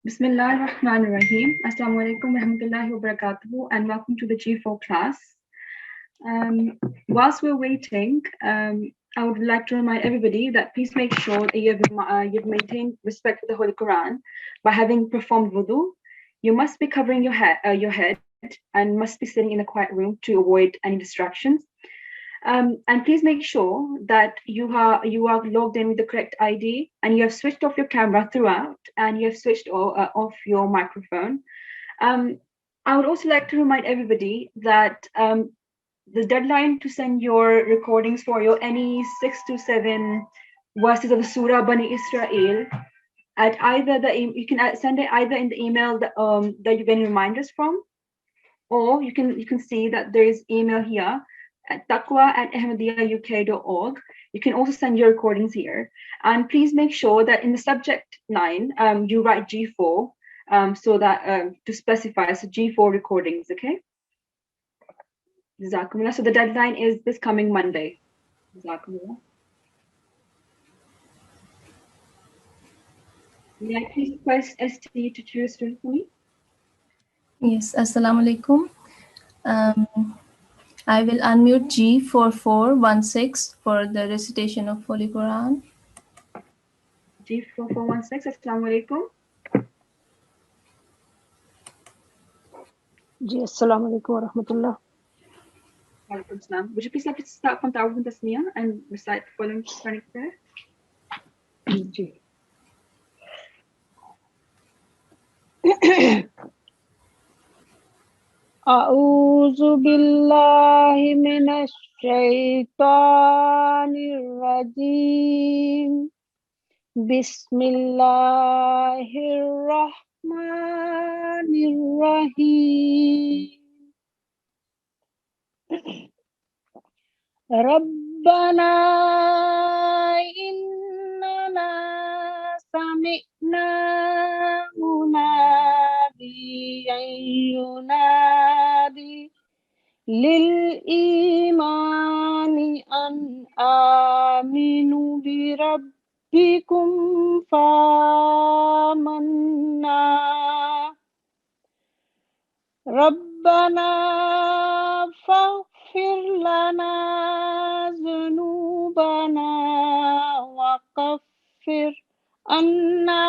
Bismillahirrahmanirrahim. Assalamu alaikum warahmatullahi wabarakatuh, and welcome to the G4 class. Whilst we're waiting, I would like to remind everybody that please make sure that you've maintained respect for the Holy Qur'an by having performed wudu. You must be covering your head and must be sitting in a quiet room to avoid any distractions. And please make sure that you are logged in with the correct ID and you have switched off your camera throughout and you have switched off your microphone. I would also like to remind everybody that the deadline to send your recordings for your any 6 to 7 verses of the surah Bani Isra'il at either you can send it either in the email that you're getting reminders from, or you can see that there is email here at taqwa@ahmadiyyauk.org. You can also send your recordings here. And please make sure that in the subject line, you write G4 so that to specify, so G4 recordings, okay? Jazakumullah. So the deadline is this coming Monday. Jazakumullah. May I please request ST to choose for me? Yes, Assalamu alaikum. I will unmute G4416 for the recitation of Holy Qur'an. G4416, Assalamu alaikum. Assalamu alaikum wa rahmatullah. Walaikum salam. Would you please like to start from Ta'awudh Tasmiyah and recite the following Quranic prayer? A'udhu billahi minash shaitanir rajim. Bismillahirrahmanirrahim. Rabbana innana sami'na munadiyan yunadi lil imani an aminu bi rabbikum famanna. Rabbana faghfir lana dhunubana wa kaffir anna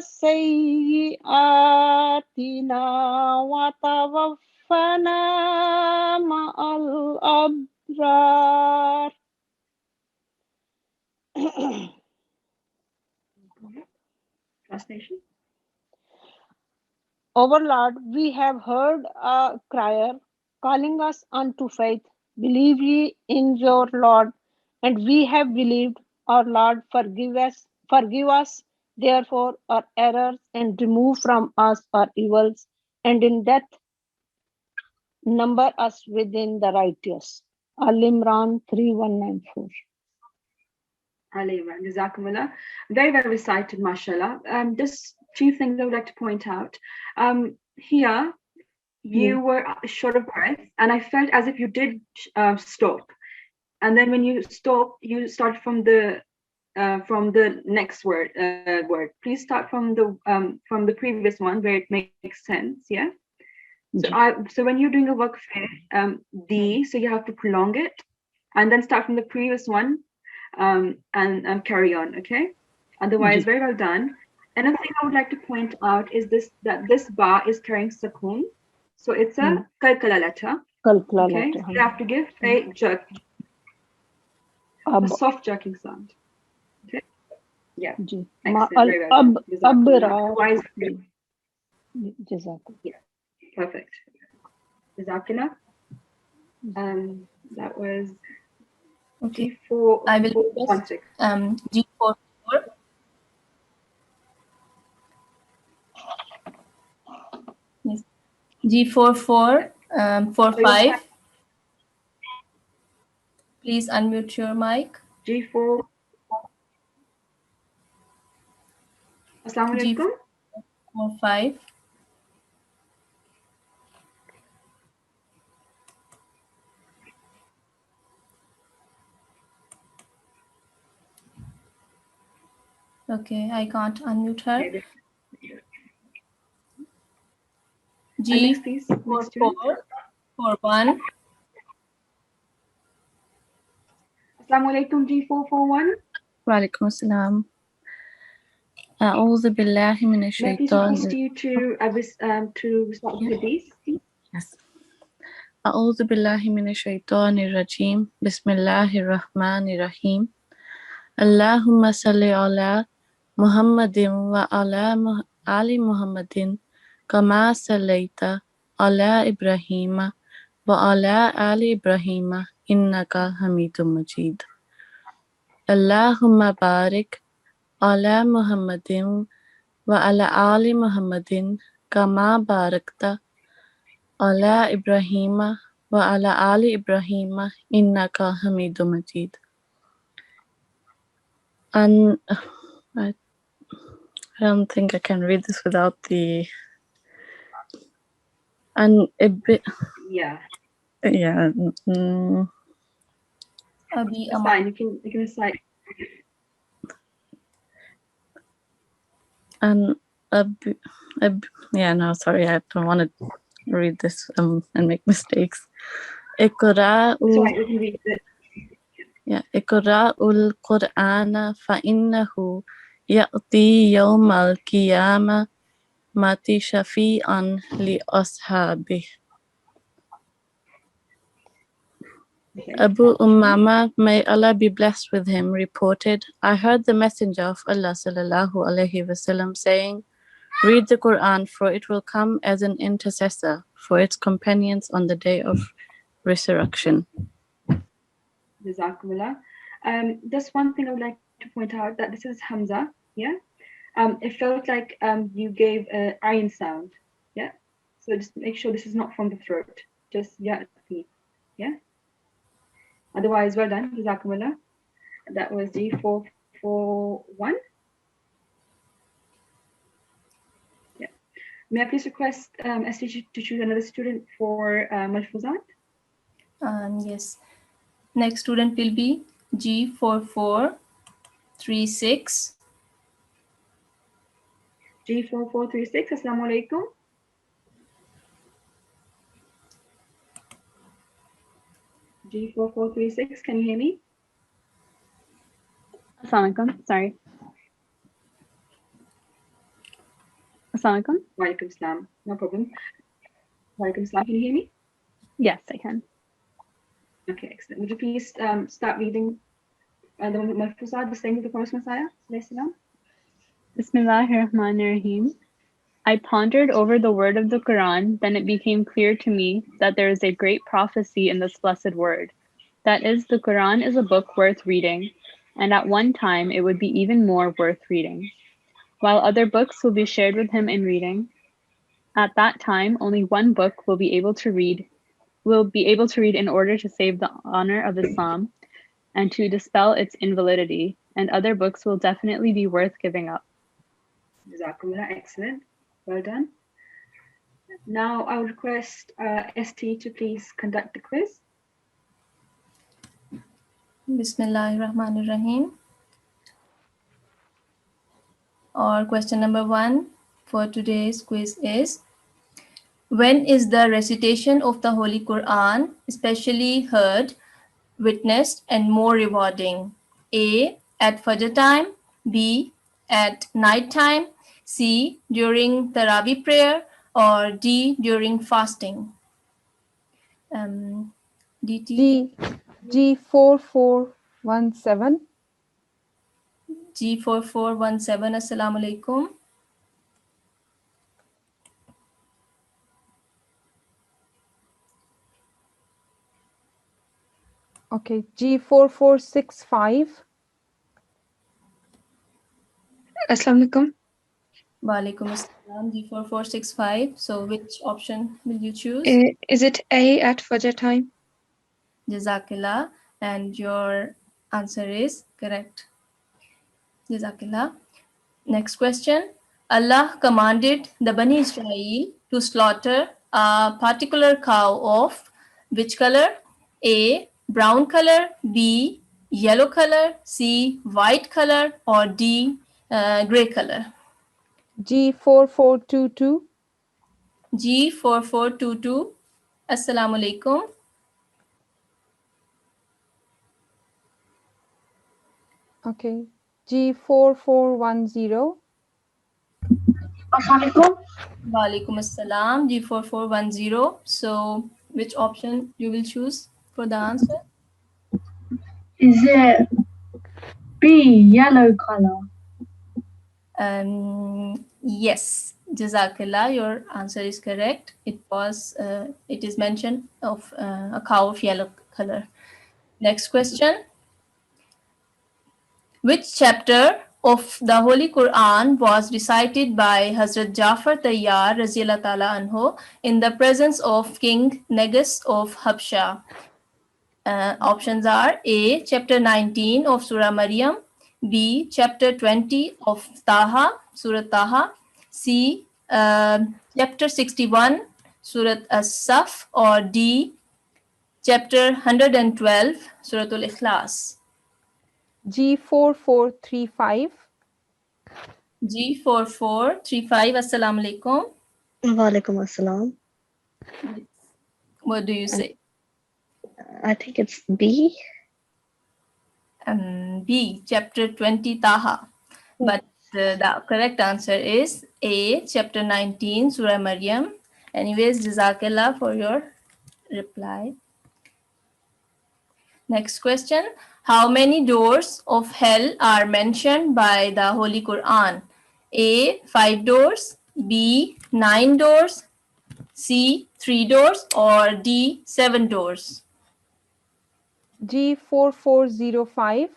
sayyi'atina wa tawaffana ma'al abrar. Translation. Our Lord, we have heard a crier calling us unto faith. Believe ye in your Lord, and we have believed. Our Lord, forgive us, therefore, our errors, and remove from us our evils, and in death number us within the righteous. Al-Imran 3194. Al-Imran, Jazakumullah. Very well recited, mashallah. Just few things I would like to point out. Here, you were short of breath, and I felt as if you did stop. And then when you stop, you start from the next word. Please start from the previous one where it makes sense. Yeah. So when you're doing a waqf, so you have to prolong it, and then start from the previous one, and carry on. Okay. Otherwise, very well done. Another thing I would like to point out is that this ba is carrying sukoon, so it's a kalkala letter. Okay, so you have to give a jerk, a soft jerking sound. Okay, yeah, excellent, very well done. Yeah, perfect. Jazakallah. That was Okay. G4. I will request G44. Yes. G4445. Please unmute your mic. G4. Assalamu alaikum. G445. Okay, I can't unmute her. Next, please. Next student. G441. Assalamu alaikum, G441. Walaikum assalam. A'udhu billahi minash May I please shaitan. request you to recite the hadith? Yes. A'udhu billahi minash shaitanir rajim. Bismillahir rahmanir rahim. Allahumma salli ala Muhammadin wa ala ali Muhammadin kama sallaita ala Ibrahima wa ala ali Ibrahima innaka Hamidum Majid. Allahumma barik ala Muhammadin wa ala ali Muhammadin kama barakta ala Ibrahima wa ala ali Ibrahima innaka Hamidum Majid. And I don't think I can read this without the Yeah. Yeah. That's fine. You can recite. And yeah, no, sorry, I don't want to read this and make mistakes. Iqra'u, Sorry, we can read it. yeah, Iqra'ul Qur'ana fa innahu ya'ti yawmal qiyamah mati shafi'an li ashabih. Abu Umama, may Allah be blessed with him, reported, I heard the Messenger of Allah sallallahu alaihi wasallam saying, read the Quran, for it will come as an intercessor for its companions on the day of resurrection. Jazakumullah. Just one thing I would like to point out, that this is Hamza, yeah? It felt like you gave an ayn sound, yeah? So just make sure this is not from the throat, just ya'ti, yeah? Otherwise, well done, Jazakumullah. That was G441. Yeah. May I please request ST to choose another student for Malfuzat? Yes. Next student will be G4436. G4436, Assalamu alaikum. G4436, can you hear me? Assalamu alaikum. Sorry. Assalamu alaikum. Walaikum salam. No problem. Walaikum salam. Can you hear me? Yes, I can. Okay, excellent. Would you please start reading the Malfuzat, the saying of the Prophet Messiah? Bismillahirrahmanirrahim. I pondered over the word of the Quran, then it became clear to me that there is a great prophecy in this blessed word. That is, the Quran is a book worth reading, and at one time it would be even more worth reading. While other books will be shared with him in reading, at that time only one book will be able to read in order to save the honor of Islam and to dispel its invalidity, and other books will definitely be worth giving up. Jazakumullah, excellent. Well done. Now I would request ST to please conduct the quiz. Bismillahirrahmanirrahim. Or question number 1 for today's quiz is, when is the recitation of the Holy Quran especially heard, witnessed, and more rewarding? A, at Fajr time. B, at night time. C, during Tarawih prayer. Or D, during fasting. DT. G4417. G4417, Assalamu alaikum. Okay, G4465. Assalamu alaikum. Walaikum assalam, G4465. So which option will you choose? Is it A, at Fajr time? Jazakillah. And your answer is correct. Jazakillah. Next question. Allah commanded the Bani Isra'il to slaughter a particular cow of which color? A, brown color. B, yellow color. C, white color. Or D, gray color. G4422. G4422. Assalamu alaikum. Okay. G4410. Assalamualaikum. Wa alaikum assalam. G4410. So, which option you will choose for the answer? Is it B, yellow color? Yes, Jazakallah, your answer is correct. It is mentioned of a cow of yellow color. Next question. Which chapter of the Holy Qur'an was recited by Hadhrat Ja'far Tayyār Radhiyallahu Ta'ala Anhu in the presence of King Negus of Habsha? Options are A, chapter 19 of Surah Maryam, B, chapter 20 of Taha, Surah Taha, C, chapter 61, Surah As-Saf, or D, chapter 112, Surah Al-Ikhlas. G4435. G4435. Assalamu alaikum. Walaikum assalam. What do you say? I think it's B. B, chapter 20 Taha. But the correct answer is A, chapter 19, Surah Maryam. Anyways, Jazakallah for your reply. Next question. How many doors of hell are mentioned by the Holy Qur'an? A, 5 doors, B, 9 doors, C, 3 doors, or D, 7 doors? G4405.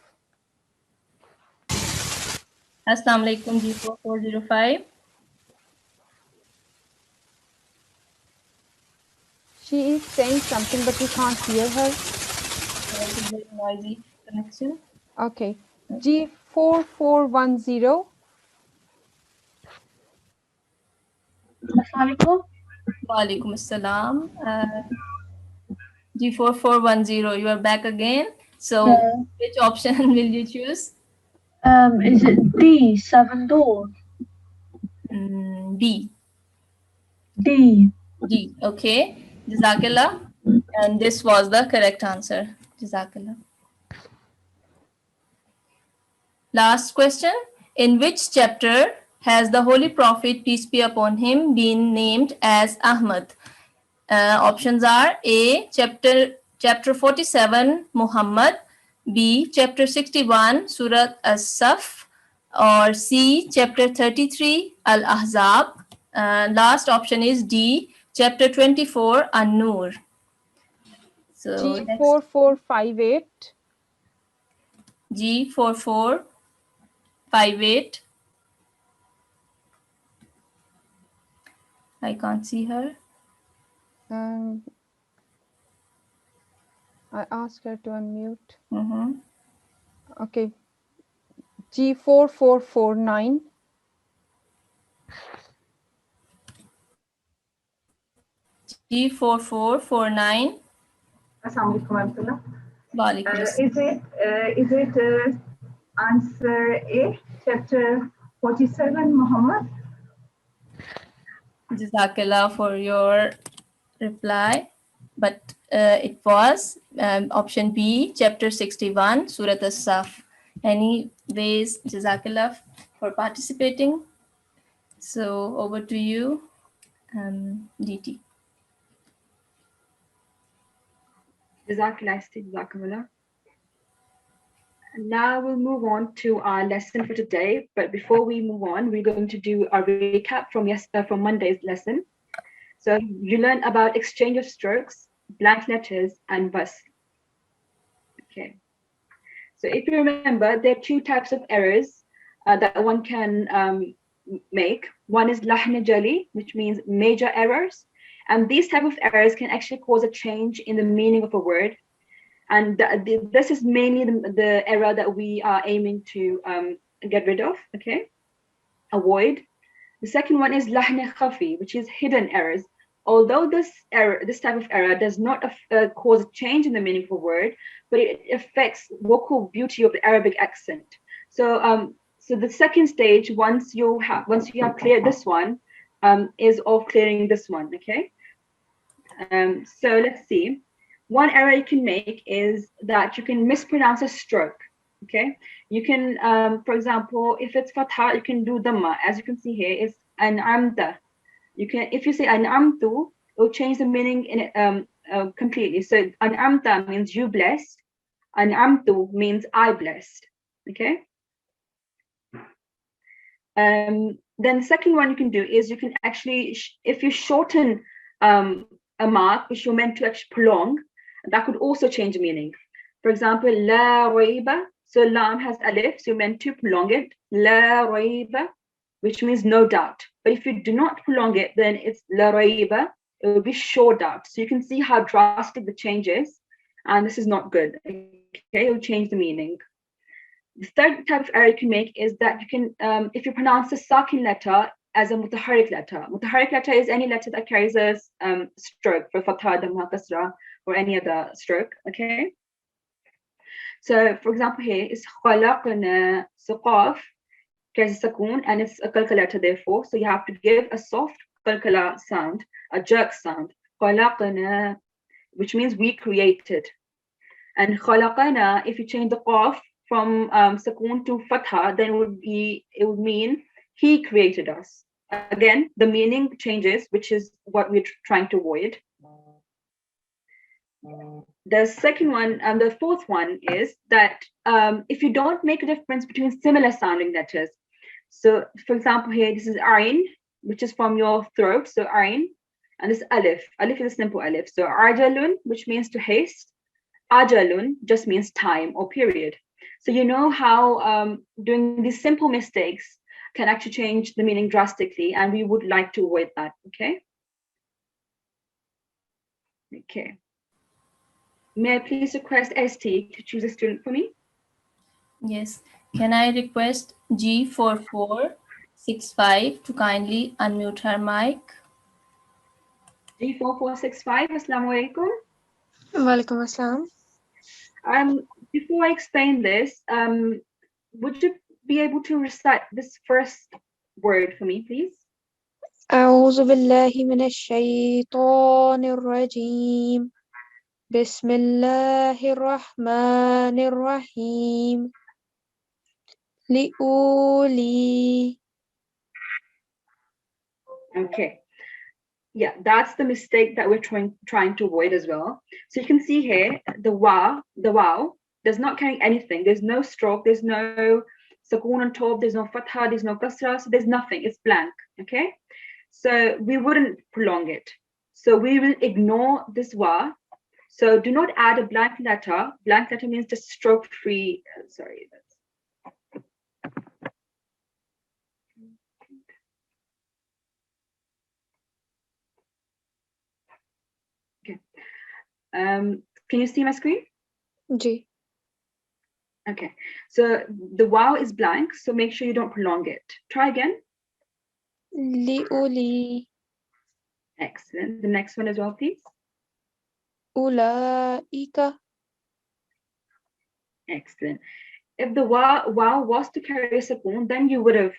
Assalamu alaikum, G4405. She is saying something, but we can't hear her. It's a very noisy connection. Okay. G4410. Assalamualaikum. Wa alaikum assalam. G4410, you are back again. So, which option will you choose? Is it D, 7 doors? B. D. D. Okay. Jazakallah. And this was the correct answer. Jazakallah. Last question. In which chapter has the Holy Prophet, peace be upon him, been named as Ahmad? Options are A, chapter 47, Muhammad, B, chapter 61, Surah As-Saf, or C, chapter 33, Al-Ahzab. Last option is D, chapter 24, An-Nur. So G4458. G4458. I can't see her. I asked her to unmute. Mm-hmm. Okay. G4449. G4449. Assalamu alaikum. Is it answer A, chapter 47, Muhammad? Jazakallah for your reply. But it was option B, chapter 61, Surah As-Saf. Anyways, Jazakallah for participating. So over to you, DT. Jazakallah. Now we'll move on to our lesson for today. But before we move on, we're going to do a recap from Monday's lesson. So you learned about exchange of strokes, blank letters, and bus. Okay. So if you remember, there are two types of errors that one can make. One is Lajna jali, which means major errors. And these type of errors can actually cause a change in the meaning of a word. And this is mainly the error that we are aiming to get rid of, okay? Avoid. The second one is Lahna khafi, which is hidden errors. Although this type of error does not cause a change in the meaning of a word, but it affects vocal beauty of the Arabic accent. So, so the second stage, once you have cleared this one, is of clearing this one, okay? So let's see. One error you can make is that you can mispronounce a stroke, okay? You can, for example, if it's fatha, you can do dhamma. As you can see here, it's an'amta. You can, if you say an'amtu, it will change the meaning in it completely. So an'amta means you blessed, an'amtu means I blessed, okay? Then the second one you can do is you can actually, if you shorten a mark which you're meant to actually prolong, that could also change the meaning. For example, la raiba, so lam has alif, so you're meant to prolong it, la raiba, which means no doubt. But if you do not prolong it, then it's la raiba, it will be sure doubt. So you can see how drastic the change is, and this is not good, okay? It will change the meaning. The third type of error you can make is that you can, if you pronounce the sakin letter as a mutaharrik letter. Mutaharrik letter is any letter that carries a stroke, for fatha, dhamma, kasra, or any other stroke, okay? So, for example, here is khalaqna, so qaf carries a sakun, and it's a qalqala letter, therefore. So you have to give a soft qalqala sound, a jerk sound. Khalaqna, which means we created. And khalaqana, if you change the qaf from sakun to fatha, then it would mean he created us. Again, the meaning changes, which is what we're trying to avoid. The second one and the fourth one is that if you don't make a difference between similar sounding letters. So, for example, here this is ayn, which is from your throat, so ayn, and this alif. Alif is a simple alif. So ajalun, which means to haste. Ajalun just means time or period. So you know how doing these simple mistakes can actually change the meaning drastically, and we would like to avoid that, okay? Okay. May I please request ST to choose a student for me? Yes. Can I request G4465 to kindly unmute her mic? G4465, Assalamu alaikum. Walaikum assalam. Before I explain this, would you be able to recite this first word for me, please? أعوذ بالله من الشيطان الرجيم بسم الله الرحمن الرحيم لأولي. Okay. Yeah, that's the mistake that we're trying to avoid as well. So you can see here, the wow does not carry anything. There's no stroke, there's no sakun on top, there's no fatha, there's no kasra, so there's nothing, it's blank, okay? So we wouldn't prolong it. So we will ignore this wa. So do not add a blank letter. Blank letter means just stroke-free, sorry. Okay. Can you see my screen? Ji. Okay, so the wow is blank, so make sure you don't prolong it. Try again. لأولي. Excellent. The next one as well, please. أولئك. Excellent. If the wow was to carry a sakun, then you would have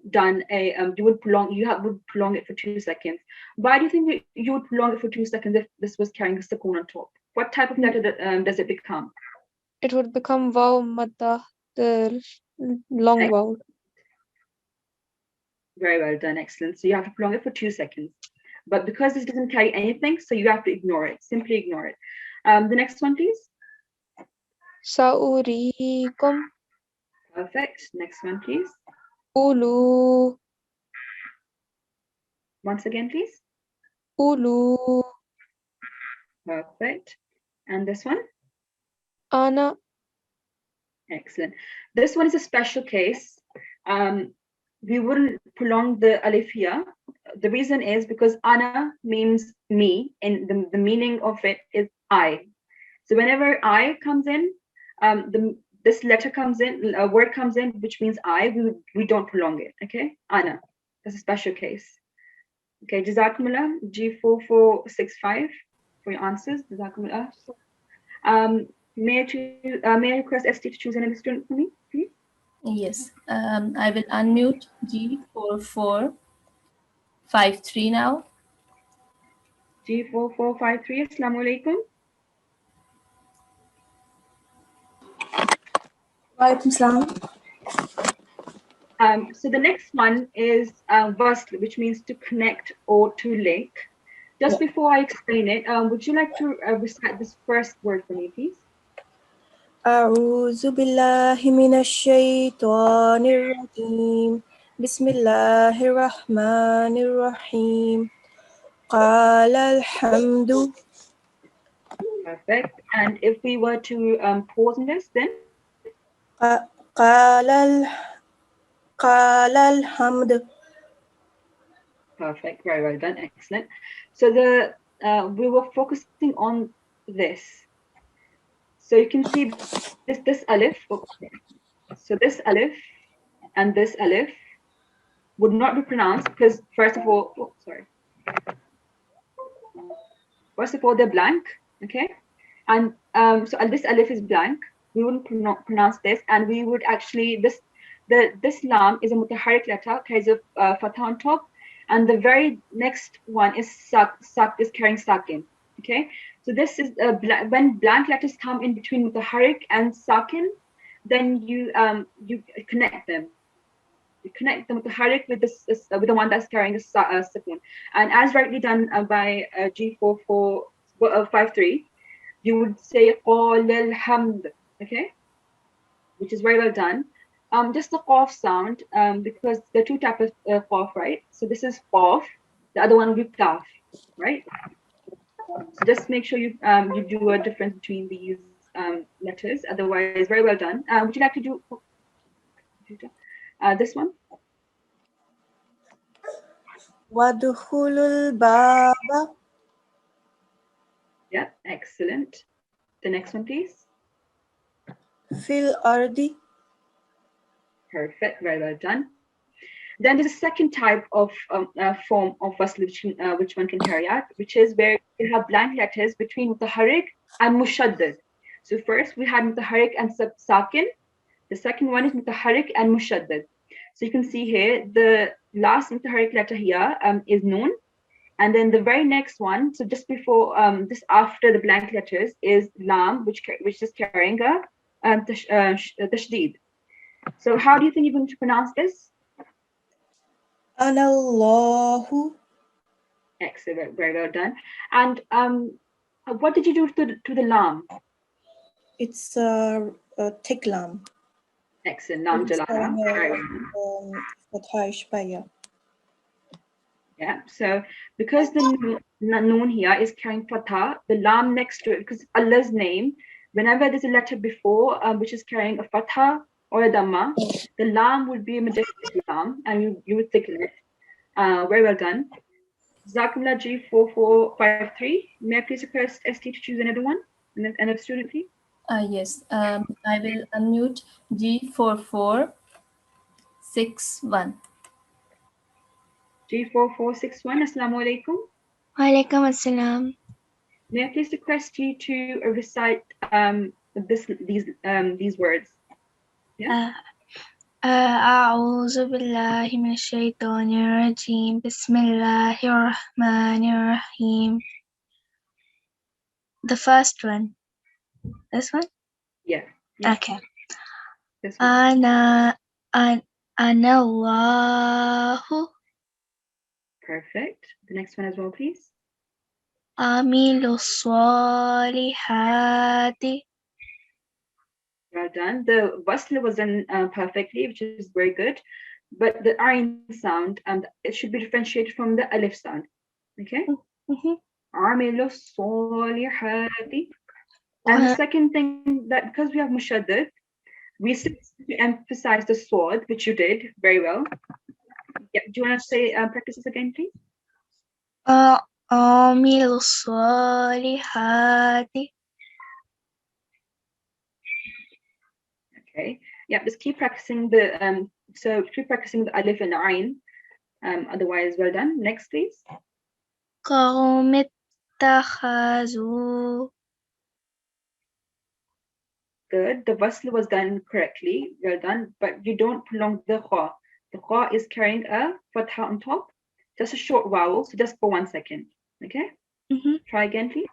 done a you would prolong it for 2 seconds. Why do you think you would prolong it for 2 seconds if this was carrying a sakun on top? What type of letter does it become? It would become waw madda, the long vowel. Very well done. Excellent. So you have to prolong it for 2 seconds. But because this doesn't carry anything, so you have to ignore it. Simply ignore it. The next one, please. سأريكم. Perfect. Next one, please. Ulu. Once again, please. Ulu. Perfect. And this one? Ana. Excellent. This one is a special case. We wouldn't prolong the alif here. The reason is because ana means me, and the meaning of it is I. So whenever I comes in, this letter comes in, a word comes in, which means I, we don't prolong it, okay? Ana, that's a special case. Okay, Jazakumullah, G4465 for your answers, Jazakumullah. May I request ST to choose another student for me, please? Yes, I will unmute G44. 53 now. G4453, Assalamu alaikum. Walaikum salam. So the next one is wasl, which means to connect or to link. Just before I explain it, would you like to recite this first word for me, please? أعوذ بالله من الشيطان الرجيم بسم الله الرحمن الرحيم قال الحمد. Perfect. And if we were to pause on this, then? قال الحمد. Perfect. Very well done. Excellent. So we were focusing on this. So you can see this alif. Okay. So this alif and this alif would not be pronounced because first of all, they're blank. Okay. And so this alif is blank. We wouldn't pronounce this, and we would actually this lam is a mutaharrik letter, carries a fatha on top, and the very next one is sak is carrying sakin. Okay, so this is when blank letters come in between mutaharrik and sakin, then you connect them. You connect the mutaharrik with with the one that's carrying a sukun, and as rightly done by G4453, you would say qal alhamd. Okay, which is very well done. Just the qaf sound, because there are two types of qaf, right? So this is qaf, the other one will be qaf, right? So just make sure you do a difference between these letters. Otherwise, very well done. Would you like to do this one? Wadkhulul baba. Yeah, excellent. The next one, please. Fil ardi. Perfect, very well done. Then there's a second type of form of wasl which one can carry out, which is where you have blank letters between mutaharrik and mushaddad. So first we had mutaharrik and sakin. The second one is mutaharrik and mushaddad. So you can see here the last mutaharrik letter here is noon, and then the very next one, so just before just after the blank letters, is lam, which is carrying a tashdid. So how do you think you're going to pronounce this? Anallahu. Excellent, very well done. And what did you do to the lam? It's a thick lam. Excellent, lam jalala. Yeah, so because the noon here is carrying fatha, the lam next to it, because Allah's name, whenever there's a letter before which is carrying a fatha or a dhamma, the lam would be a majestic lam, and you would thicken it. Very well done. Zakumla G4453. May I please request ST to choose another one? Another student, please? Yes, I will unmute G4461. G4461, Assalamu alaikum. Walaikum assalam. May I please request you to recite these words? Yeah. أعوذ بالله من الشيطان الرجيم بسم الله الرحمن الرحيم. The first one. This one? Yeah. Okay. This one. Ana Allahu. Perfect. The next one as well, please. Amilu Salihati. Well done. The wasl was done perfectly, which is very good. But the ayn sound, it should be differentiated from the alif sound. Okay? Amilu Salihati. And the second thing, that because we have mushaddad, we still emphasize the sword, which you did very well. Yeah, do you want to say practice this again, please? Amilu Salihati. Okay. Yeah, just keep practicing the keep practicing the alif and the ayn. Otherwise, well done. Next, please. قوم اتخذوا. Good. The wasl was done correctly. Well done. But you don't prolong the kha. The kha is carrying a fatha on top, Just a short vowel. So just for 1 second. Okay. Try again, please.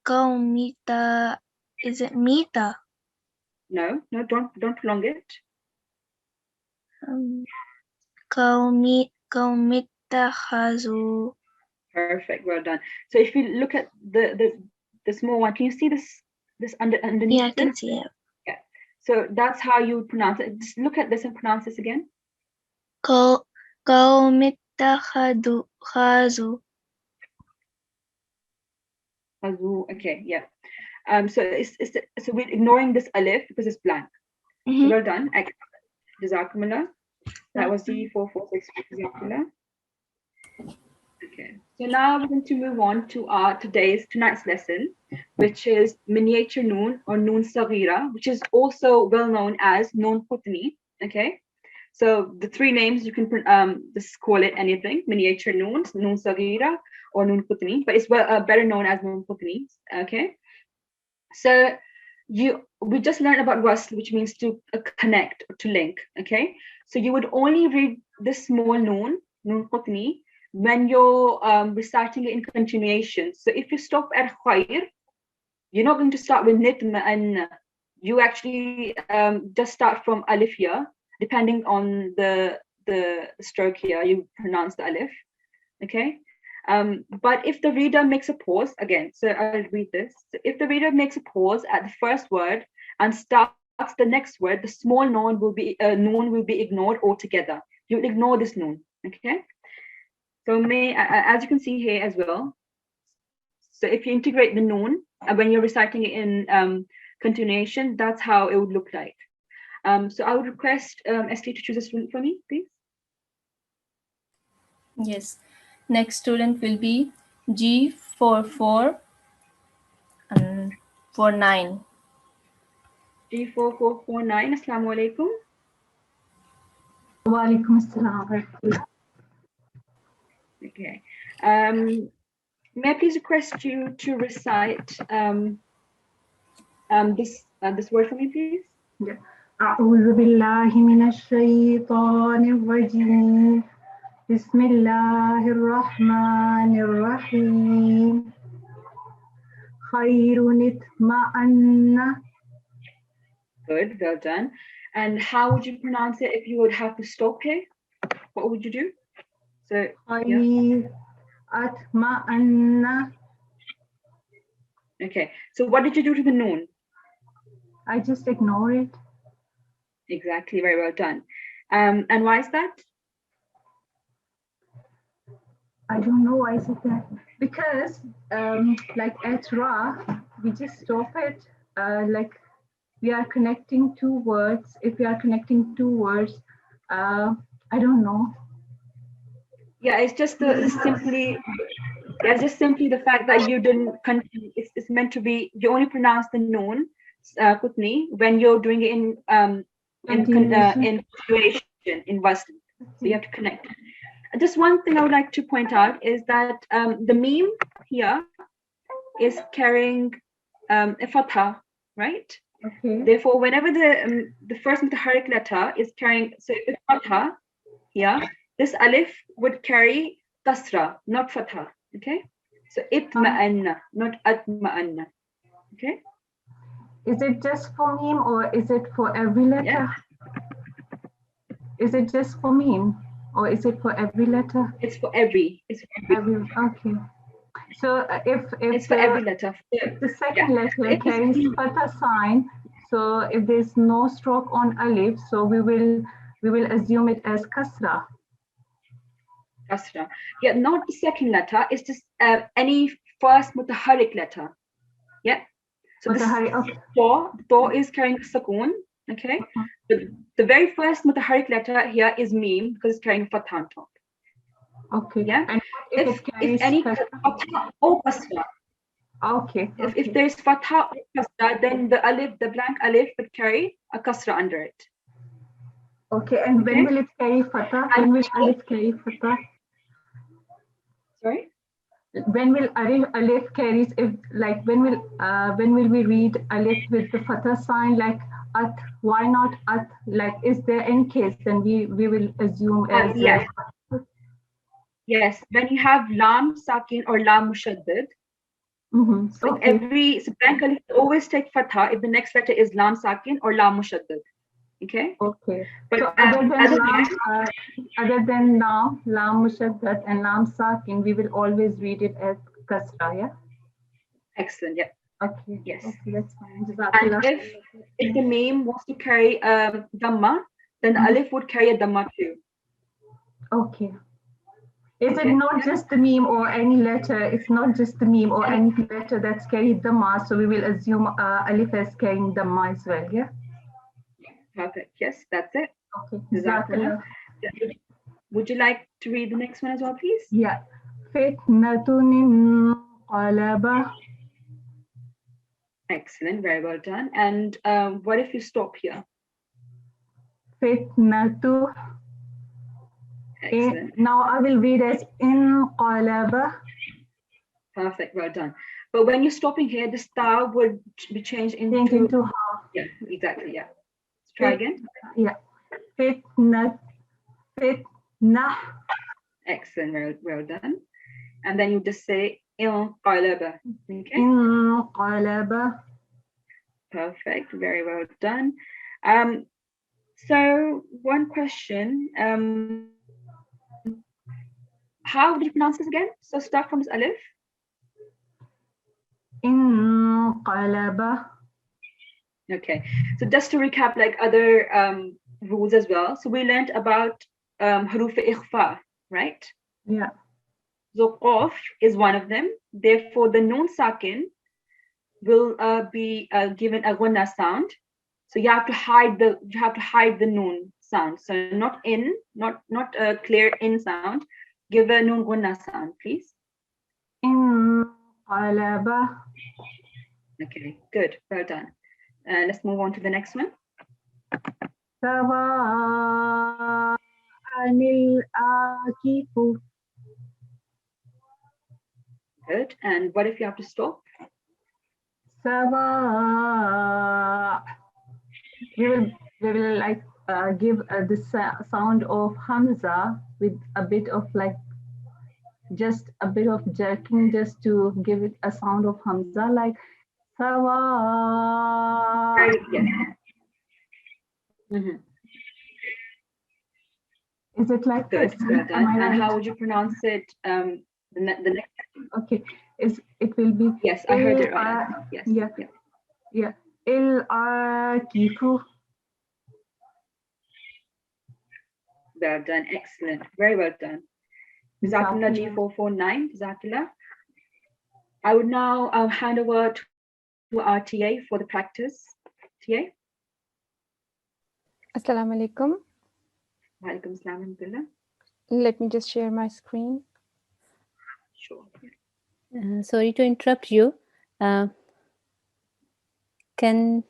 Qaumita. Is it mita? No, don't prolong it. Qaumitakhazu. Perfect, well done. So if you look at the small one, can you see this underneath? Yeah, I can see it. Yeah. So that's how you would pronounce it. Just look at this and pronounce this again. Qaumitakhazu. Okay, yeah. So so we're ignoring this alif because it's blank. So well done. Jazakumullah. That was G446. Jazakumullah. Okay. So now we're going to move on to our tonight's lesson, which is miniature noon or noon saghira, which is also well known as noon putni. Okay. So the three names you can just call it anything: miniature noon, noon saghira, or noon putni, but it's better known as noon putni. Okay. So we just learned about wasl, which means to connect or to link. Okay. So you would only read this small noon putni, when you're reciting it in continuation. So if you stop at khair, you're not going to start with nitma and you actually just start from alif here, depending on the stroke here, you pronounce the alif. Okay. But if the reader makes a pause, again, so I'll read this. So if the reader makes a pause at the first word and starts the next word, the small noon will be ignored altogether. You will ignore this noon. Okay. So as you can see here as well. So if you integrate the noon when you're reciting it in continuation, that's how it would look like. So I would request ST to choose a student for me, please. Yes. Next student will be G44 and 49. G4449. Assalamu alaikum. Wa alaikum assalam. Okay. May I please request you to recite this word for me, please? Yeah. أعوذ بالله من الشيطان الرجيم. بسم الله الرحمن الرحيم. خير اطمأن. Good, well done. And how would you pronounce it if you would have to stop here? What would you do? So خير اطمأن. Okay. So what did you do to the noon? I just ignore it. Exactly. Very well done. And why is that? I don't know why is it that. Because like at Ra, we just stop it. Like we are connecting two words. If we are connecting two words, I don't know. Yeah, it's just simply the fact that you didn't continue. It's meant to be, you only pronounce the noon putni when you're doing it in continuation, in wasl. So you have to connect. Just one thing I would like to point out is that the meme here is carrying a fatha, right? Okay. Therefore, whenever the first mutaharrik letter is carrying, so if fatha here, this alif would carry kasra, not fatha. Okay. So itma'anna, not atma'anna. Okay. Is it just for meme or is it for every letter? Yeah. Is it just for meme or is it for every letter? It's for every. It's for every. Okay. So if it's for every letter. The second letter carries fatha sign, so if there's no stroke on alif, so we will assume it as kasra. Kasra. Yeah, not the second letter. It's just any first mutaharrik letter. Yeah. So this to is carrying sakoon. Okay. But the very first mutaharrik letter here is meme because it's carrying fatha on top. Okay. Yeah. And if any fatha or kasra. Okay. If there's fatha or kasra, then the alif, the blank alif, would carry a kasra under it. Okay. And when will it carry fatha? When will alif carry fatha? Sorry. When will alif carries? If like when will we read alif with the fatha sign? Like At. Why not at? Like, is there any case? Then we will assume as yes. Yes, when you have lam sakin or lam mushaddad, so so blank alif always take fatha if the next letter is lam sakin or lam mushaddad. Okay. Okay. But so other than lam mushaddad and lam sakin, we will always read it as kasra. Yeah. Excellent. Yeah. Okay. Yes. Okay, that's fine. And if the meme wants to carry dhamma, then the alif would carry a dhamma too. Okay. Is it not just the meme or any letter? It's not just the meme or any letter that's carried dhamma, so we will assume alif as carrying dhamma as well. Yeah. Perfect. Yes, that's it. Okay. Jazakallah. Would you like to read the next one as well, please? Yeah. Fitnatun qalaba. Excellent. Very well done. And what if you stop here? Fitnatu. Now I will read as in qalaba. Perfect. Well done. But when you're stopping here, the star would be changed into half. Yeah, exactly. Yeah. Let's try again. Yeah. Fitna. Excellent. Well done. And then you just say in qalaba. Okay. In qalaba. Perfect. Very well done. So one question. How do you pronounce this again? So start from this alif. In qalaba. Okay. So just to recap, like other rules as well. So we learned about huruf ikhfa, right? Yeah. So qaf is one of them. Therefore, the noon sakin will be given a gunna sound. So you have to hide the noon sound. So not a clear in sound. Give a noon gunna sound, please. In qalaba. Okay, good. Well done. Let's move on to the next one. Sawa'anil akifu. Good. And what if you have to stop? Sawa. We will like give the sound of Hamza with a bit of like just a bit of jerking, just to give it a sound of Hamza, like Sawa. Yes. Is it like good? this? Well done. And how would you pronounce it? The next. Okay. It will be. Yes, I heard it right. Yes. Yeah. Il-Akifu. Well done. Excellent. Very well done. Jazakallah G449. Jazakallah. I would now hand over to our TA for the practice. TA. Assalamu alaikum. Wa alaikum assalam. Let me just share my screen. Sure. Sorry to interrupt you. Can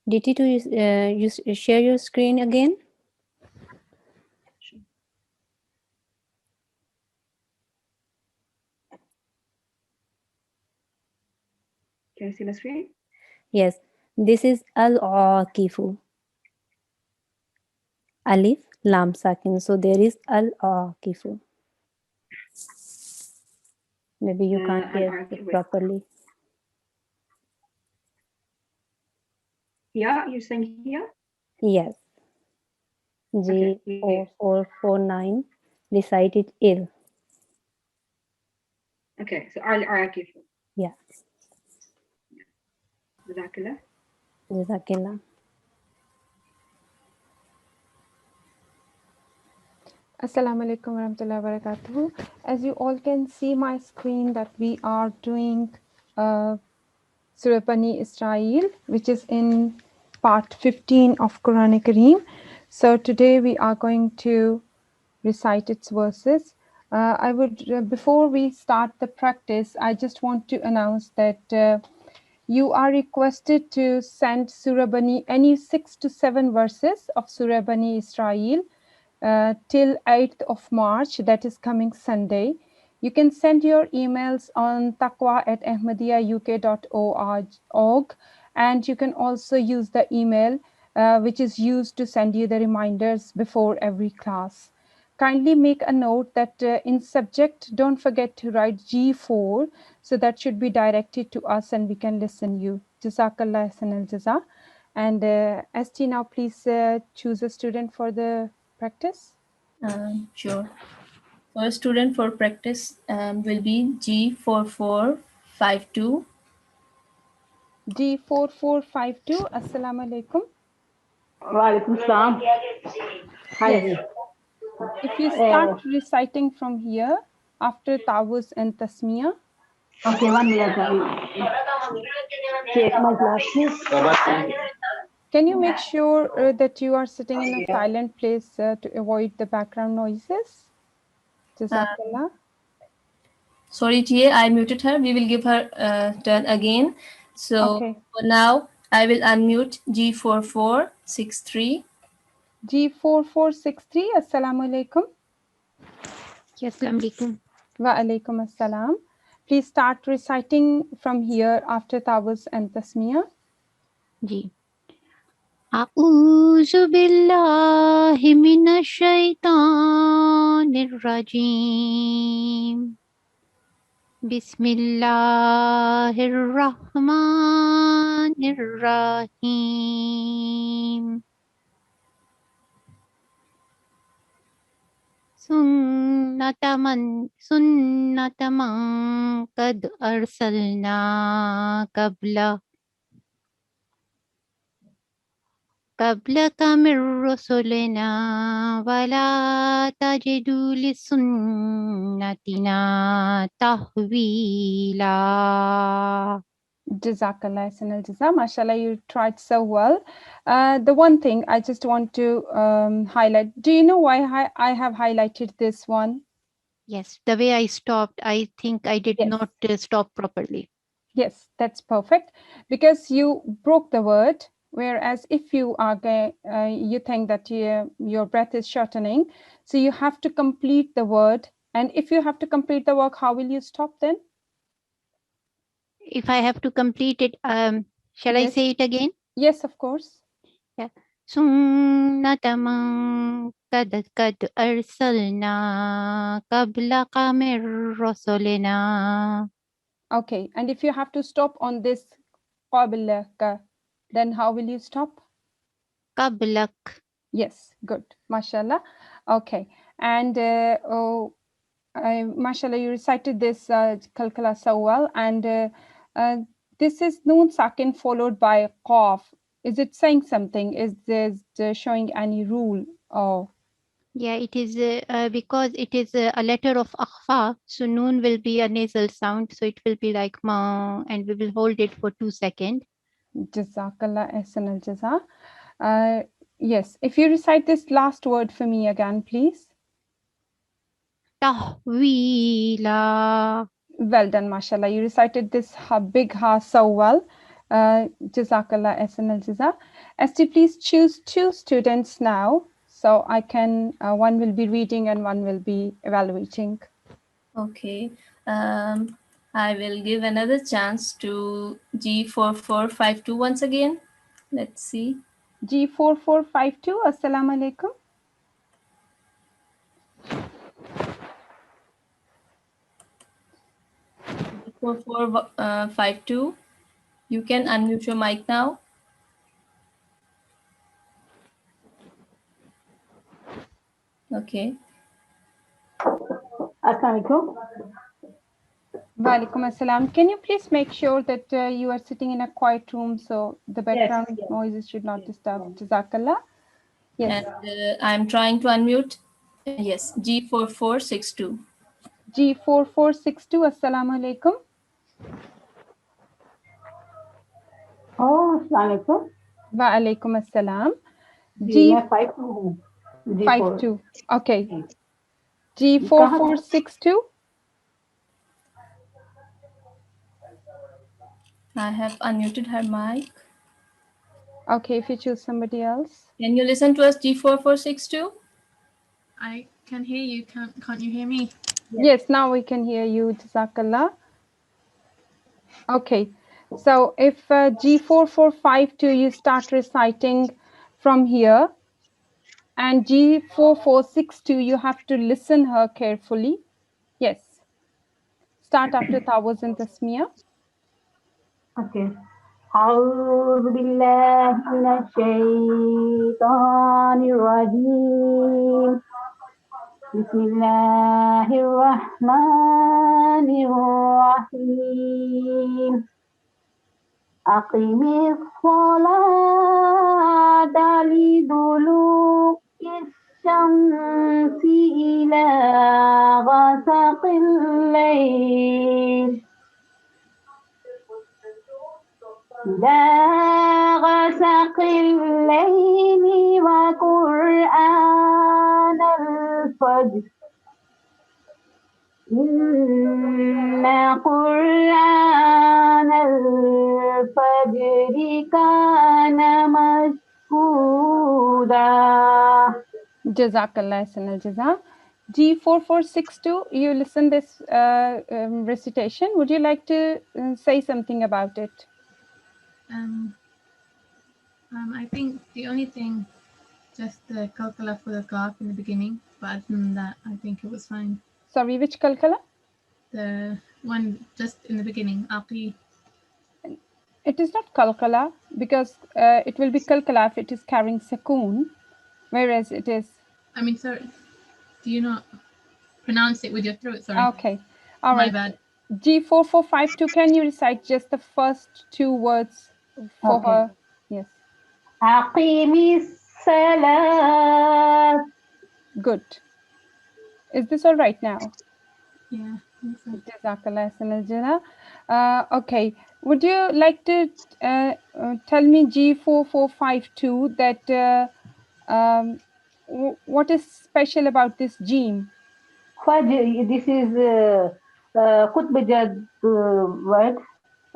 DT to you share your screen again? Sure. Can you see my screen? Yes. This is al-aqifu. Alif, lam sakin. So there is al-aqifu. Maybe you can't hear it properly. Yeah, you're saying here? Yes. G449 recited il. Okay, so al-aqifu. Yeah. Jazakallah. Jazakallah. Assalamu alaikum warahmatullahi wabarakatuh. As you all can see my screen that we are doing Surah Bani Isra'il, which is in part 15 of Quran Kareem. So today we are going to recite its verses. I would, before we start the practice, I just want to announce that you are requested to send Surah Bani, any 6 to 7 verses of Surah Bani Isra'il till 8th of March, that is coming Sunday. You can send your emails on taqwa@ahmadiyauk.org, And you can also use the email which is used to send you the reminders before every class. Kindly make a note that in subject, don't forget to write G4, so that should be directed to us and we can listen you. Jazakallah Ahsanal Jaza. And ST, now please choose a student for the practice. Sure. First student for practice will be G4452. G4452. Assalamu alaikum. Walaikum salam. Yes. If you start reciting from here after Tawuz and Tasmiyah. Okay, 1 minute. Take my glasses. Can you make sure that you are sitting in a silent place to avoid the background noises? Jazakallah. Sorry, TA, I muted her. We will give her turn again. So for now, I will unmute G4463. G4463. Assalamu alaikum. Yes, assalamu alaikum. Wa alaikum assalam. Please start reciting from here after Tawuz and Tasmiyah. Ji. A'udhu billahi minash shaitanir rajim. Bismillahirrahmanirrahim. Sunnataman kad arsalna qablaka min rusulina wala tajidu lisunnatina tahwila. Jazakallah Ahsanal Jaza. Mashallah, you tried so well. The one thing I just want to highlight, do you know why I have highlighted this one? Yes, the way I stopped, I think I did not stop properly. Yes, that's perfect, because you broke the word. Whereas if you are you think that your breath is shortening, so you have to complete the word. And if you have to complete the work, how will you stop then? If I have to complete it, shall I say it again? Yes, of course. Yeah. Sunnataman kad arsalna qablaka min rusulina. Okay, and if you have to stop on this qablaka, then how will you stop? Qablak. Yes, good. Mashallah. Okay, and mashallah, you recited this kalkala so well, and this is noon sakin followed by qaf. Is it saying something? Is this showing any rule? Oh, yeah, it is because it is a letter of akhfa, so noon will be a nasal sound, so it will be like ma, and we will hold it for 2 seconds. Jazakallah Ahsanal Jaza. Yes, if you recite this last word for me again, please. Tahwila. Well done, mashallah. You recited this big ha so well. Jazakallah Ahsanal Jaza. ST, please choose 2 students now. So I can, one will be reading and one will be evaluating. Okay. I will give another chance to G4452 once again. Let's see. G4452, Assalamu alaikum. G4452, you can unmute your mic now. Okay. Assalamualaikum. Walaikum assalam. Can you please make sure that you are sitting in a quiet room so the background noises should not disturb? Jazakallah. Yes. And I'm trying to unmute. Yes, G4462. G4462, Assalamu alaikum. Oh, Assalamualaikum. Wa alaikum assalam. G52. Okay. G4462. I have unmuted her mic. Okay, if you choose somebody else. Can you listen to us, G4462? I can hear you. Can't you hear me? Yes, now we can hear you. Jazakallah. Okay. So if G4452, you start reciting from here, and G4462, you have to listen her carefully. Yes. Start after Tawuz and Tasmiyah. Okay. أعوذ بالله من الشيطان الرجيم بسم الله الرحمن الرحيم أقم الصلاة لدلوك الشمس إلى غسق الليل وقرآن الفجر إن قرآن الفجر كان مشهودا. Jazakallah Sanal Jaza. G4462, you listen this recitation. Would you like to say something about it? I think the only thing, just the kalkala for the kaf in the beginning, but other than that, I think it was fine. Sorry, which kalkala? The one just in the beginning, aqi. It is not kalkala because it will be kalkala if it is carrying sakoon, whereas it is. I mean, sorry, do you not pronounce it with your throat? Sorry. Okay, all right. My bad. G4452, can you recite just the first two words for her? Yes. أقيم الصلاة. Good. Is this all right now? Yeah. Jazakallah Sanal Jana. Okay. Would you like to tell me G4452 that what is special about this Jeem? This is Qutbajad word.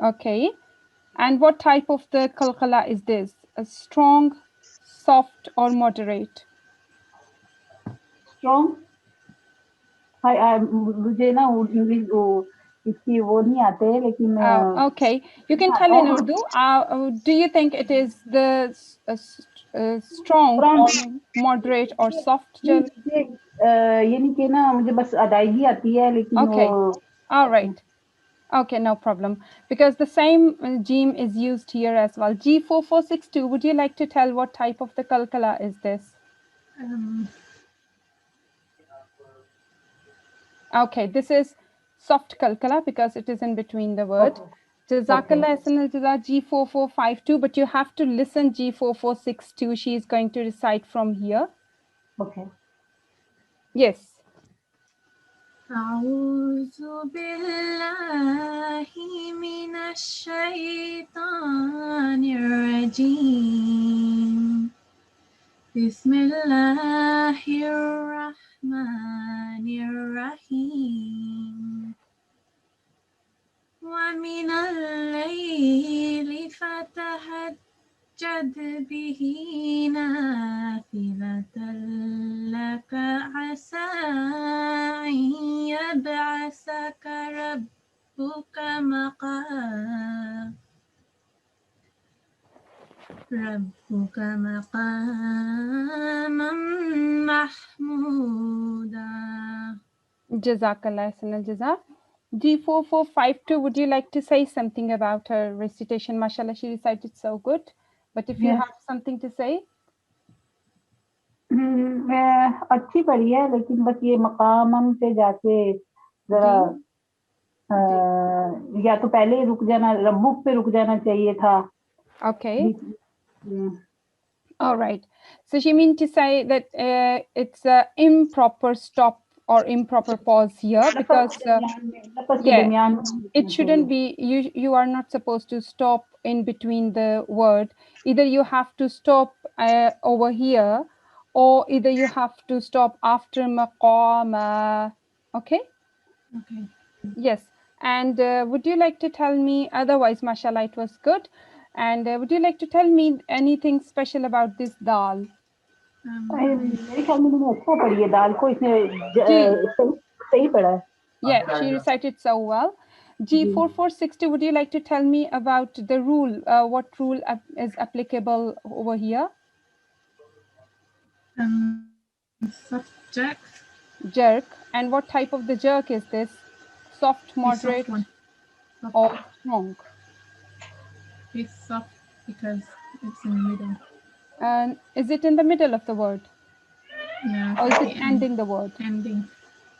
Okay. And what type of the kalkala is this? A strong, soft, or moderate? Strong. मुझे ना English इसकी वो नहीं आते लेकिन okay, you can tell in Urdu. Do you think it is the strong or moderate or soft? ये नहीं कि ना मुझे बस अदायगी आती है लेकिन okay, all right. Okay, no problem. Because the same Jeem is used here as well. G4462, would you like to tell what type of the kalkala is this? Okay, this is soft kalkala because it is in between the word. Jazakallah Sanal Jaza G4452, but you have to listen G4462. She is going to recite from here. Okay. Yes. أعوذ بالله من الشيطان الرجيم بسم الله الرحمن الرحيم ومن الليل فتهجد به نافلة لك عسى أن يبعثك ربك مقاما محمودا. Jazakallah Sanal Jaza. G4452, would you like to say something about her recitation? Mashallah, she recited so good. But if you have something to say? अच्छी पढ़ी है लेकिन बस ये मकामम पे जाके जरा या तो पहले रुक जाना रब्बुक पे रुक जाना चाहिए था. Okay. All right. So she means to say that it's an improper stop or improper pause here because it shouldn't be, you are not supposed to stop in between the word. Either you have to stop over here or either you have to stop after maqama. Okay? Okay. Yes. And would you like to tell me, otherwise, mashallah, it was good. And would you like to tell me anything special about this dal? मेरे ख्याल में मैंने अच्छा पढ़ी है दाल को इसने सही पढ़ा है. Yeah, she recited so well. G4460, would you like to tell me about the rule? What rule is applicable over here? Soft jerk. Jerk. And what type of the jerk is this? Soft, moderate, soft one. Soft. or strong? It's soft because it's in the middle. And is it in the middle of the word? No, Or is it's it the ending the word? ending.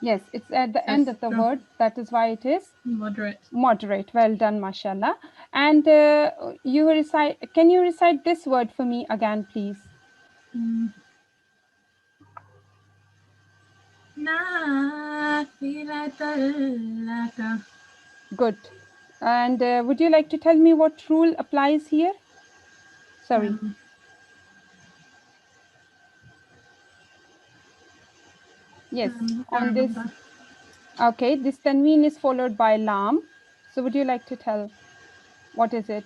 Yes, it's at the end of the strong. word. That is why it is Moderate. moderate. Well done, mashallah. And you recite. Can you recite this word for me again, please? Good. And would you like to tell me what rule applies here? Sorry. Yes, on this. Okay, this tanween is followed by lam. So would you like to tell what is it?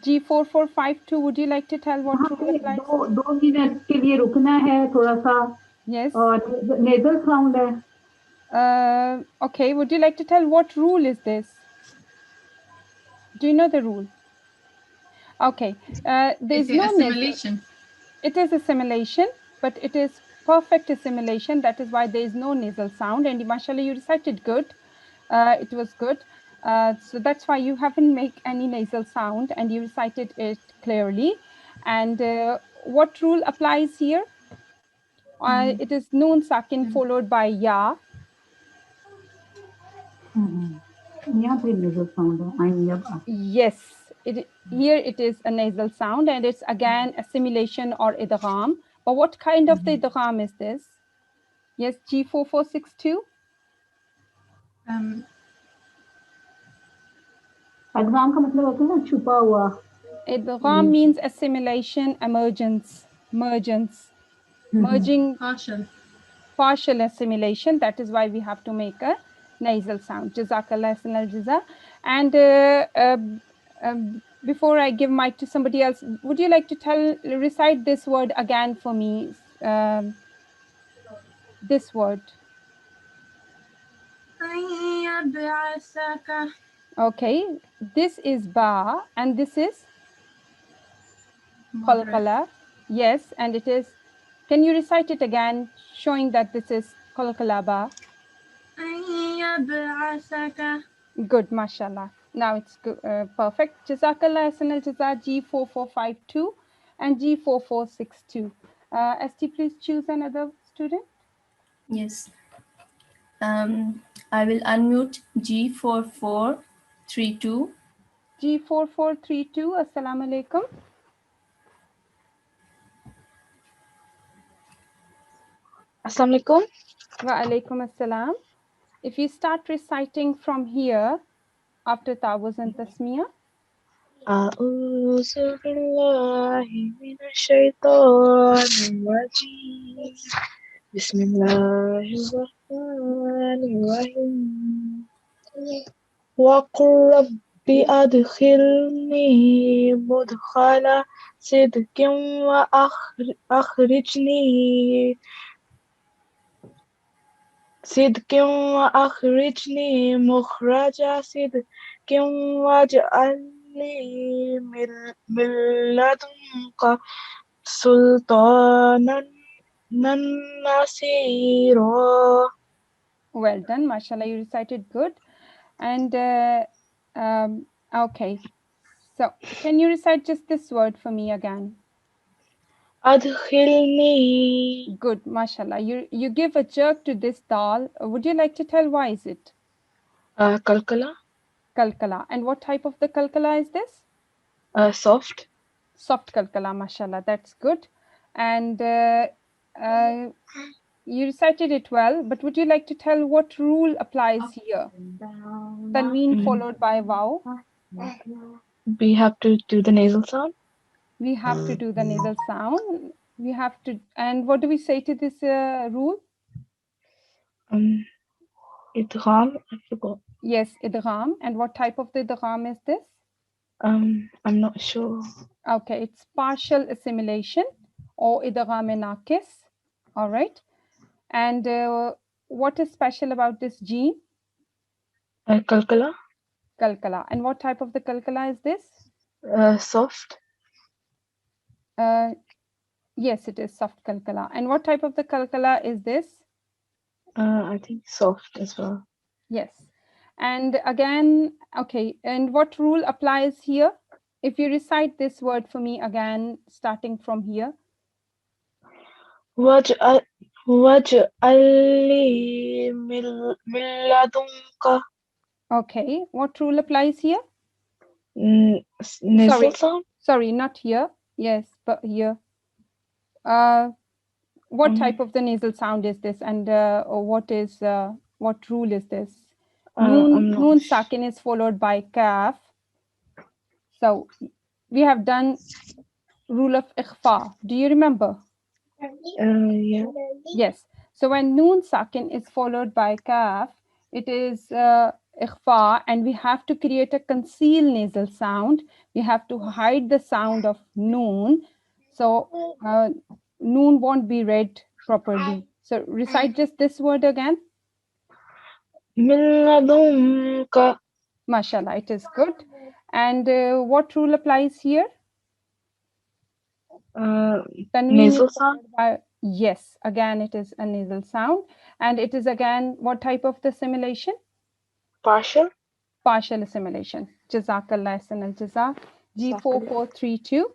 G4452, would you like to tell what rule applies? 2 minute के लिए रुकना है थोड़ा सा. Yes. और nasal sound है. Okay, would you like to tell what rule is this? Do you know the rule? Okay, there's no assimilation. It is assimilation, but it is perfect assimilation. That is why there is no nasal sound. And mashallah, you recited good. It was good. So that's why you haven't made any nasal sound and you recited it clearly. And what rule applies here? It is noon sakin followed by ya. Yes, here it is a nasal sound and it's again assimilation or idgham. But what kind of the idgham is this? Yes, G4462. Idgham का मतलब होता है ना छुपा हुआ. Idgham means assimilation, emergence, merging. Partial assimilation. That is why we have to make a nasal sound. Jazakallah jaza. And before I give mic to somebody else, would you like to recite this word again for me? This word. Okay, this is ba and this is qalqala. Yes, and it is. Can you recite it again, showing that this is qalqala ba? Good, mashallah. Now it's perfect. Jazakallah Hasan Jaza G4452 and G4462. ST, please choose another student. Yes. I will unmute G4432. G4432, Assalamu alaikum. Assalamu alaikum. Wa alaikum assalam. If you start reciting from here after Tawuz and Tasmiyah. أعوذ بالله من الشيطان الرجيم بسم الله الرحمن الرحيم وقل رب أدخلني مدخل صدق وأخرجني مخرج صدق واجعلني من لدنك سلطانا نصيرا. Well done, mashallah, you recited good. And okay, so can you recite just this word for me again? Adkhilni. Good, mashallah. You give a jerk to this dal. Would you like to tell why is it? Kalkala. Kalkala. And what type of the kalkala is this? Soft. Soft kalkala, mashallah. That's good. And you recited it well, but would you like to tell what rule applies here? Tanween followed by waw. We have to do the nasal sound? We have to do the nasal sound. We have to. And what do we say to this rule? Idgham, I forgot. Yes, idgham. And what type of the idgham is this? I'm not sure. Okay, it's partial assimilation or idgham naqis. All right. And what is special about this gene? Kalkala. Kalkala. And what type of the kalkala is this? Soft. Yes, it is soft kalkala. And what type of the kalkala is this? I think soft as well. Yes. And again, okay. And what rule applies here? If you recite this word for me again, starting from here. Waj'alni min ladunka. Okay. What rule applies here? Nasal sound? Sorry, not here. Yes, but here. What type of the nasal sound is this, and what rule is this? Noon sakin is followed by kaf. So we have done rule of ikhfa. Do you remember? Yeah. Yes. So when noon sakin is followed by kaf, it is ikhfa, and we have to create a concealed nasal sound. We have to hide the sound of noon, so noon won't be read properly. So recite just this word again. Min ladunka. Mashallah, it is good. And what rule applies here? Nasal sound? Yes, again it is a nasal sound. And it is again what type of the assimilation? Partial. Partial assimilation. Jazakallah sanal jaza. G4432.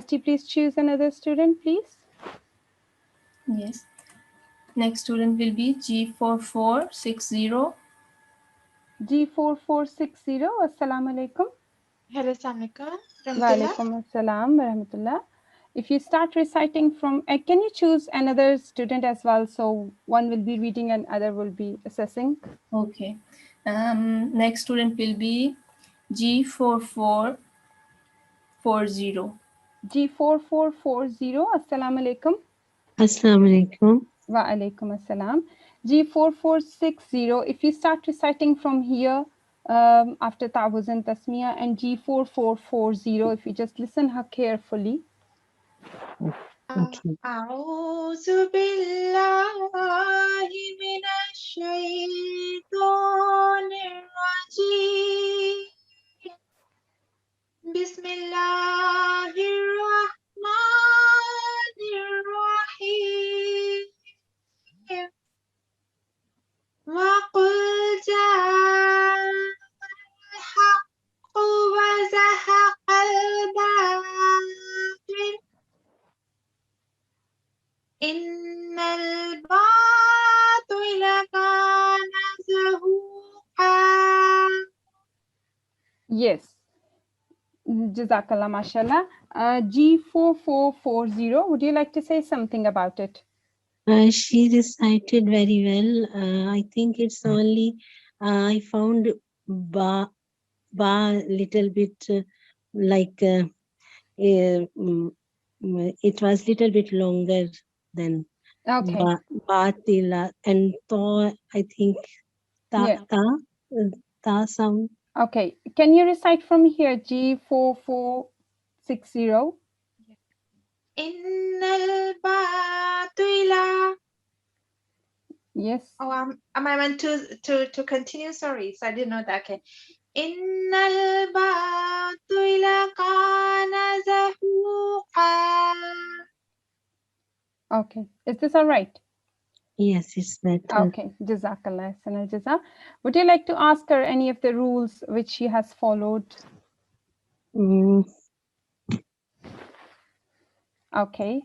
ST, please choose another student, please. Yes. Next student will be G4460. G4460. Assalamu alaikum. Hello, Assalamualaikum. Wa alaikum assalam wa rahmatullah. If you start reciting from, can you choose another student as well? So one will be reading and other will be assessing. Okay. Next student will be G4440. G4440. Assalamu alaikum. Assalamu alaikum. Wa alaikum assalam. G4460. If you start reciting from here after Ta'awuz and Tasmiyah, and G4440, if you just listen her carefully. Okay. أعوذ بالله من الشيطان الرجيم بسم الله الرحمن الرحيم وقل جاء الحق وزهق الباطل إن الباطل كان زهوقا. Yes. Jazakallah, mashallah. G4440, would you like to say something about it? She recited very well. I think it's only, I found ba little bit it was little bit longer than Okay. Batila, and to, I think ta sound. Okay. Can you recite from here G4460? إن الباطل. Yes. Oh, am I meant to continue? Sorry, so I didn't know that. Okay. إن الباطل كان زهوقا. Okay. Is this all right? Yes, it's better. Okay. Jazakallah sanal jaza. Would you like to ask her any of the rules which she has followed? Okay.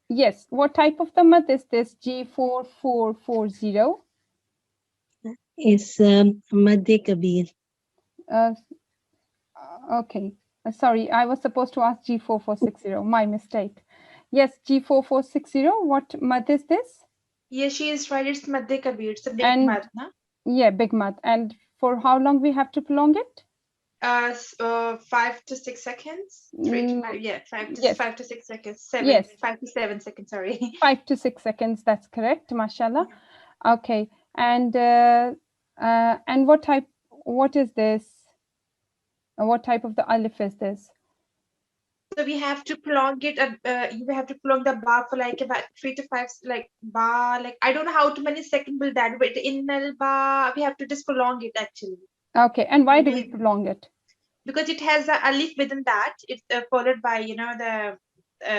Yes. What type of the mad is this? G4440. It's Madde Kabir. Okay. Sorry, I was supposed to ask G4460. My mistake. Yes, G4460. What mad is this? Yeah, she is right. It's Madde Kabir. It's a big And mad, no? yeah, big mad. And for how long we have to prolong it? 5 to 6 seconds. 3 to 5. Yeah, 5 to 6 seconds. 5 to 7 seconds. Sorry. 5 to 6 seconds. That's correct. Mashallah. Okay. And what type? What is this? What type of the alif is this? So we have to prolong it. You have to prolong the ba for like about 3 to 5, like ba. Like I don't know how many seconds will that. But in al ba, we have to just prolong it actually. Okay, and why do we prolong it? Because it has a alif within that. It's followed by the.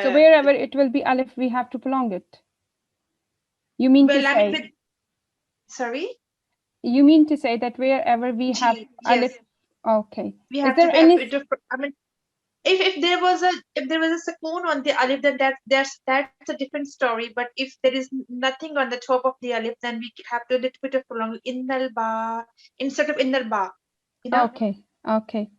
So wherever it will be alif, we have to prolong it. You mean to say? Sorry. You mean to say that wherever we have alif? Okay. We have Is there any? I mean, if there was a sukoon on the alif, then that's a different story. But if there is nothing on the top of the alif, then we have to a little bit of prolong innal ba instead of innal ba. You know? Okay. Okay.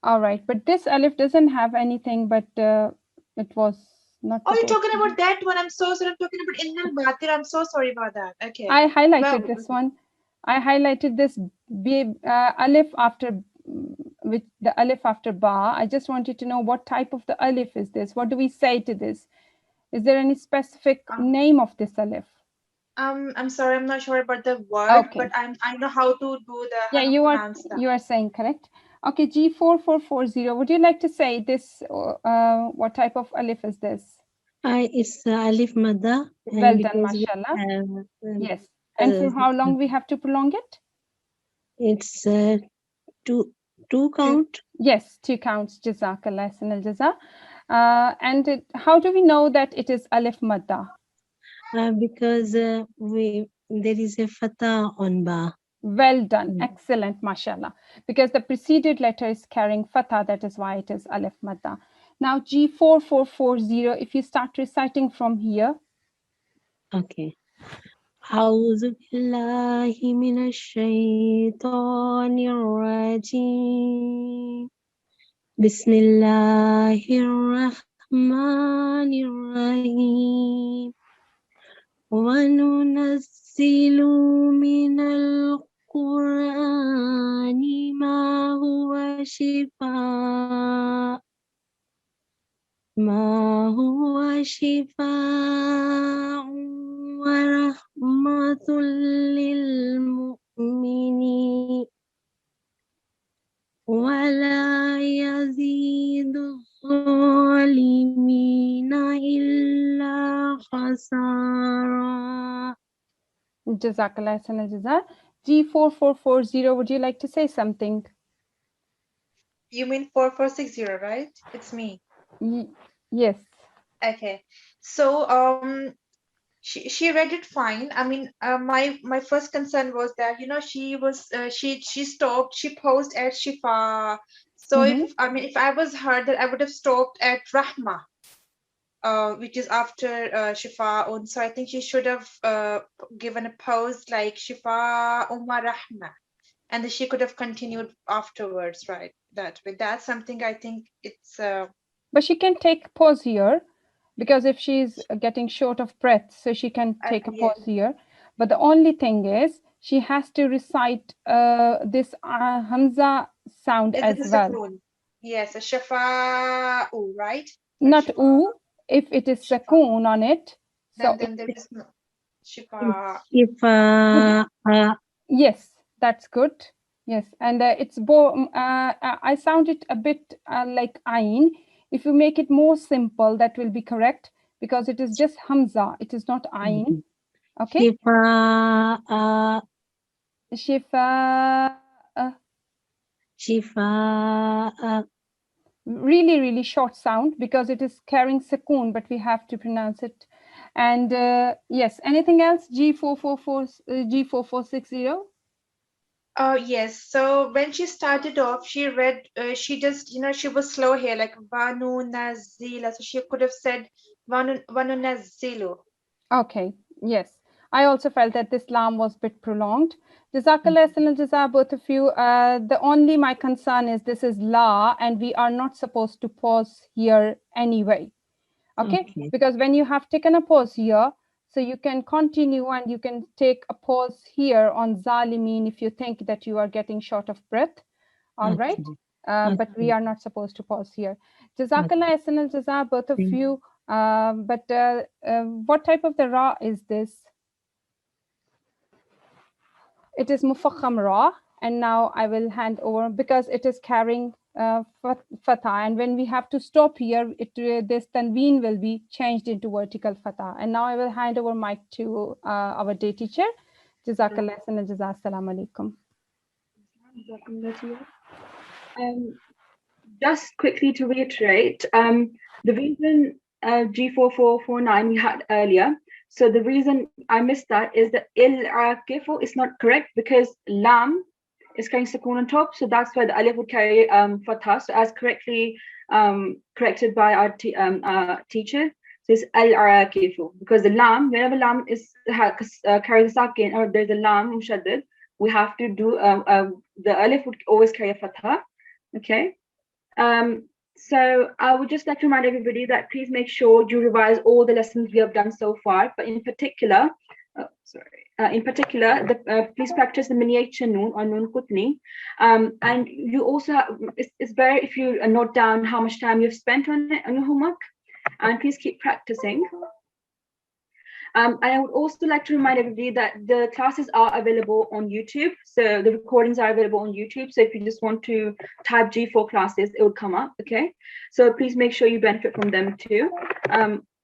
All right. But this alif doesn't have anything, but it was not. Oh, you're talking about that one. I'm so sorry. I'm talking about innal batir. I'm so sorry about that. Okay. I highlighted this one. I highlighted this alif after with the alif after ba. I just wanted to know what type of the alif is this? What do we say to this? Is there any specific name of this alif? I'm sorry, I'm not sure about the word, but I know how to do the yeah, you are saying correct. Okay, G4440. Would you like to say this? What type of alif is this? It's alif madda. Well done, mashallah. Yes. And for how long we have to prolong it? It's two count. Yes, 2 counts. Jazakallah sanal jaza. And how do we know that it is alif madda? Because there is a fatha on ba. Well done. Excellent, mashallah. Because the preceded letter is carrying fatha, that is why it is alif madda. Now G4440, if you start reciting from here. Okay. أعوذ بالله من الشيطان الرجيم بسم الله الرحمن الرحيم وننزل من القرآن ما هو شفاء ورحمة للمؤمنين ولا يزيد الظالمين إلا خسارا. Jazakallah sanal jaza. G4440, would you like to say something? You mean 4460, right? It's me. Yes. Okay. So she read it fine. I mean, my first concern was that she stopped. She paused at shifa. So if I was her, that I would have stopped at rahma, which is after shifa. So I think she should have given a pause like shifa rahma, and then she could have continued afterwards, right? That's something I think it's. But she can take pause here, because if she's getting short of breath, so she can take a pause here. But the only thing is, she has to recite this Hamza sound as well. Yes, a shafa'u, right? Not u, if it is sakoon on it. So then there is no shifa. Yes, that's good. Yes, and it's I sound it a bit like ayn. If you make it more simple, that will be correct, because it is just Hamza. It is not ayn. Okay. Shifa. Really, really short sound, because it is carrying sakoon, but we have to pronounce it. And yes, anything else? G4460. Yes. So when she started off, she read, she just, she was slow here, like Vanu Nazila. So she could have said Vanu Nazilu. Okay. Yes. I also felt that this lam was a bit prolonged. Jazakallah sanal jaza, both of you. My concern is this is la, and we are not supposed to pause here anyway. Okay? Because when you have taken a pause here, so you can continue and you can take a pause here on zalimin if you think that you are getting short of breath. All right? But we are not supposed to pause here. Jazakallah sanal jaza, both of you. But what type of the ra is this? It is mufakham ra. And now I will hand over, because it is carrying fatha, and when we have to stop here, this tanween will be changed into vertical fatha. And now I will hand over mic to our day teacher. Jazakallah and Jazaa. Assalamu alaikum. Just quickly to reiterate, the reason G4449 we had earlier, so the reason I missed that is that il-akifu is not correct, because lam is carrying sukoon on top, so that's why the alif would carry fatha. So as correctly corrected by our teacher, so it's al-akifu, because the lam, whenever lam is carries a sakin, or there's a lam mushaddad, we have to do the alif would always carry a fatha. Okay. So I would just like to remind everybody that please make sure you revise all the lessons we have done so far, but in particular, please practice the miniature noon or noon kutni. And you also have, it's better if you note down how much time you've spent on it, on your homework, and please keep practicing. And I would also like to remind everybody that the classes are available on YouTube. So the recordings are available on YouTube. So if you just want to type G4 classes, it will come up, okay? So please make sure you benefit from them too.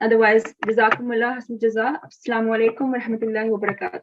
Otherwise, Jazakumullah, Hassan Jaza. Assalamu alaikum wa rahmatullahi wa barakatuh.